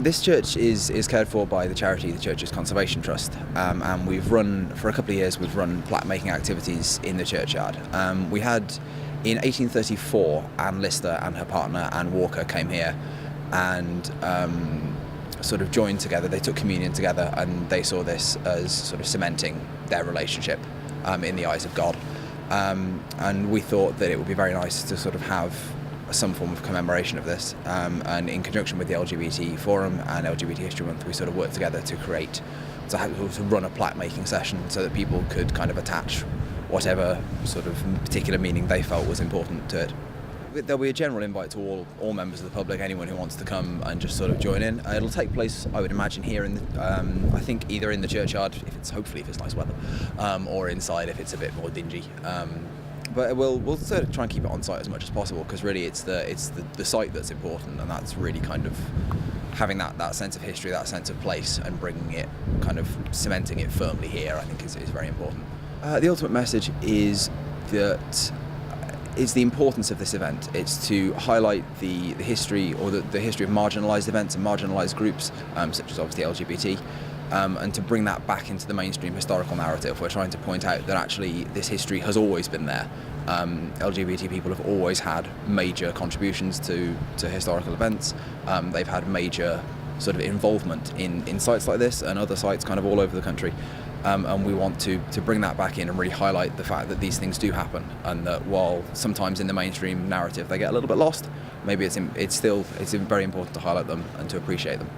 This church is cared for by the charity, the Church's Conservation Trust, and we've run, for a couple of years, we've run plaque making activities in the churchyard. We had, in 1834, Anne Lister and her partner Anne Walker came here and sort of joined together. They took communion together, and they saw this as sort of cementing their relationship in the eyes of God. And we thought that it would be very nice to sort of have some form of commemoration of this, and in conjunction with the LGBT Forum and LGBT History Month, we sort of worked together to run a plaque making session so that people could kind of attach whatever sort of particular meaning they felt was important to it. There'll be a general invite to all members of the public, anyone who wants to come and just sort of join in. It'll take place, I would imagine, here in the, I think either in the churchyard, hopefully if it's nice weather, or inside if it's a bit more dingy. But we'll sort of try and keep it on site as much as possible, because really it's the site that's important, and that's really kind of having that sense of history, that sense of place, and bringing it, kind of cementing it firmly here, I think is very important. The ultimate message is that it's the importance of this event. It's to highlight the history, or the history of marginalised events and marginalised groups, such as obviously LGBT, and to bring that back into the mainstream historical narrative. We're trying to point out that actually this history has always been there. LGBT people have always had major contributions to historical events. They've had major sort of involvement in sites like this and other sites kind of all over the country. And we want to bring that back in and really highlight the fact that these things do happen, and that while sometimes in the mainstream narrative they get a little bit lost, maybe it's very important to highlight them and to appreciate them.